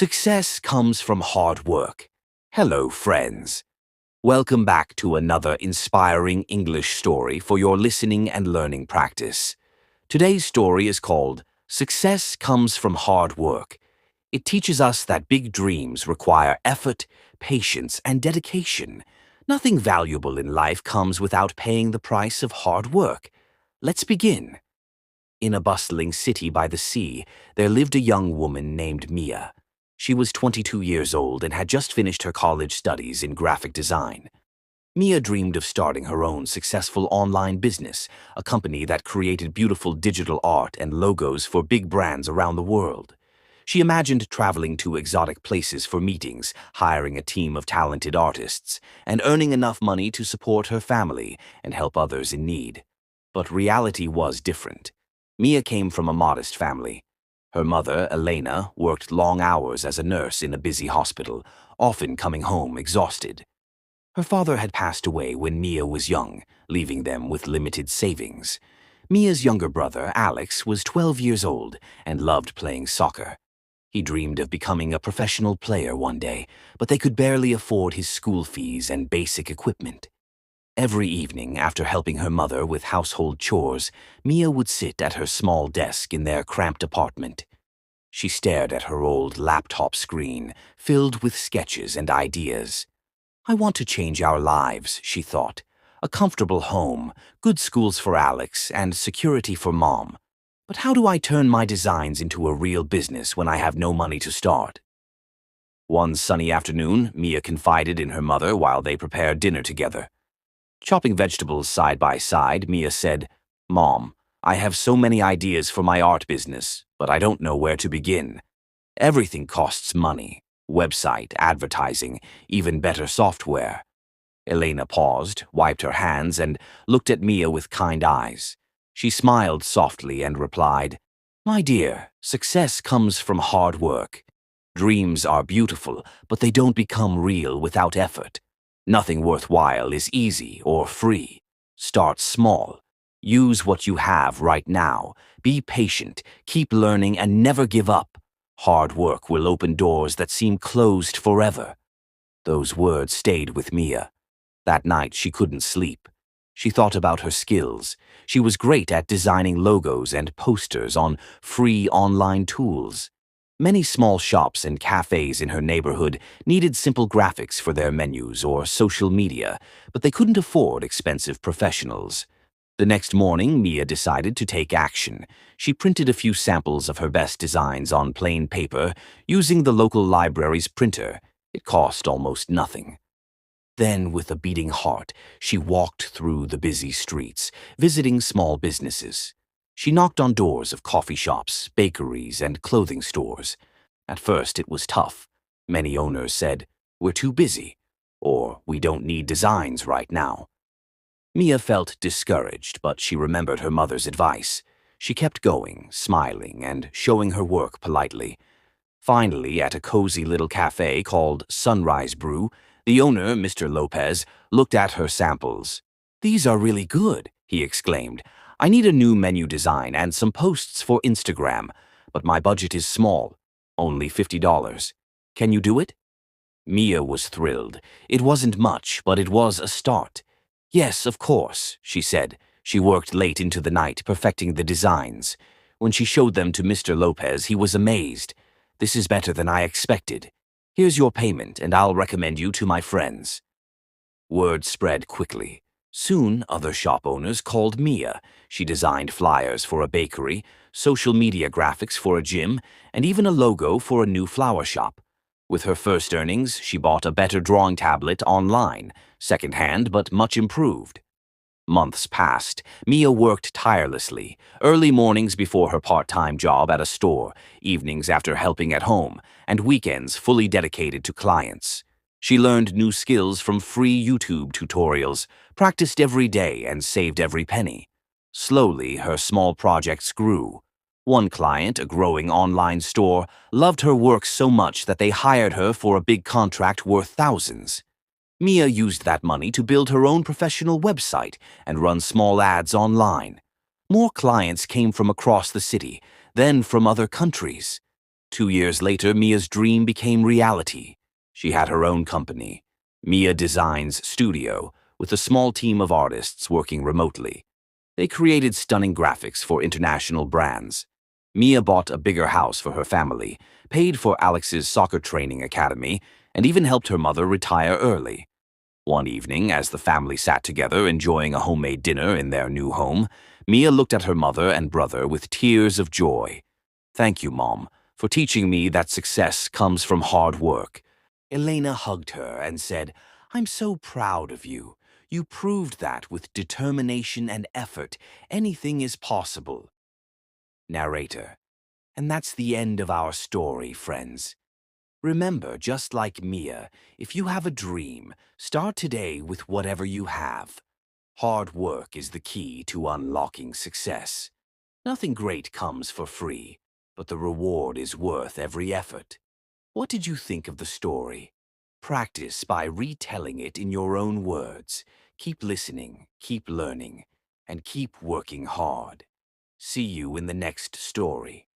Success comes from hard work. Hello, friends. Welcome back to another inspiring English story for your listening and learning practice. Today's story is called Success Comes from Hard Work. It teaches us that big dreams require effort, patience, and dedication. Nothing valuable in life comes without paying the price of hard work. Let's begin. In a bustling city by the sea, there lived a young woman named Mia. She was 22 years old and had just finished her college studies in graphic design. Mia dreamed of starting her own successful online business, a company that created beautiful digital art and logos for big brands around the world. She imagined traveling to exotic places for meetings, hiring a team of talented artists, and earning enough money to support her family and help others in need. But reality was different. Mia came from a modest family. Her mother, Elena, worked long hours as a nurse in a busy hospital, often coming home exhausted. Her father had passed away when Mia was young, leaving them with limited savings. Mia's younger brother, Alex, was 12 years old and loved playing soccer. He dreamed of becoming a professional player one day, but they could barely afford his school fees and basic equipment. Every evening, after helping her mother with household chores, Mia would sit at her small desk in their cramped apartment. She stared at her old laptop screen, filled with sketches and ideas. "I want to change our lives," she thought. "A comfortable home, good schools for Alex, and security for Mom. But how do I turn my designs into a real business when I have no money to start?" One sunny afternoon, Mia confided in her mother while they prepared dinner together. Chopping vegetables side by side, Mia said, "Mom, I have so many ideas for my art business, but I don't know where to begin. Everything costs money. Website, advertising, even better software." Elena paused, wiped her hands, and looked at Mia with kind eyes. She smiled softly and replied, "My dear, success comes from hard work. Dreams are beautiful, but they don't become real without effort. Nothing worthwhile is easy or free. Start small. Use what you have right now. Be patient, keep learning, and never give up. Hard work will open doors that seem closed forever." Those words stayed with Mia. That night she couldn't sleep. She thought about her skills. She was great at designing logos and posters on free online tools. Many small shops and cafes in her neighborhood needed simple graphics for their menus or social media, but they couldn't afford expensive professionals. The next morning, Mia decided to take action. She printed a few samples of her best designs on plain paper using the local library's printer. It cost almost nothing. Then, with a beating heart, she walked through the busy streets, visiting small businesses. She knocked on doors of coffee shops, bakeries, and clothing stores. At first, it was tough. Many owners said, "We're too busy," or "We don't need designs right now." Mia felt discouraged, but she remembered her mother's advice. She kept going, smiling, and showing her work politely. Finally, at a cozy little cafe called Sunrise Brew, the owner, Mr. Lopez, looked at her samples. "These are really good," he exclaimed. "I need a new menu design and some posts for Instagram, but my budget is small, only $50. Can you do it?" Mia was thrilled. It wasn't much, but it was a start. "Yes, of course," she said. She worked late into the night, perfecting the designs. When she showed them to Mr. Lopez, he was amazed. "This is better than I expected. Here's your payment, and I'll recommend you to my friends." Word spread quickly. Soon, other shop owners called Mia. She designed flyers for a bakery, social media graphics for a gym, and even a logo for a new flower shop. With her first earnings, she bought a better drawing tablet online, second-hand but much improved. Months passed. Mia worked tirelessly, early mornings before her part-time job at a store, evenings after helping at home, and weekends fully dedicated to clients. She learned new skills from free YouTube tutorials, practiced every day, and saved every penny. Slowly, her small projects grew. One client, a growing online store, loved her work so much that they hired her for a big contract worth thousands. Mia used that money to build her own professional website and run small ads online. More clients came from across the city, then from other countries. 2 years later, Mia's dream became reality. She had her own company, Mia Designs Studio, with a small team of artists working remotely. They created stunning graphics for international brands. Mia bought a bigger house for her family, paid for Alex's soccer training academy, and even helped her mother retire early. One evening, as the family sat together enjoying a homemade dinner in their new home, Mia looked at her mother and brother with tears of joy. "Thank you, Mom, for teaching me that success comes from hard work." Elena hugged her and said, "I'm so proud of you. You proved that with determination and effort, anything is possible." Narrator. And that's the end of our story, friends. Remember, just like Mia, if you have a dream, start today with whatever you have. Hard work is the key to unlocking success. Nothing great comes for free, but the reward is worth every effort. What did you think of the story? Practice by retelling it in your own words. Keep listening, keep learning, and keep working hard. See you in the next story.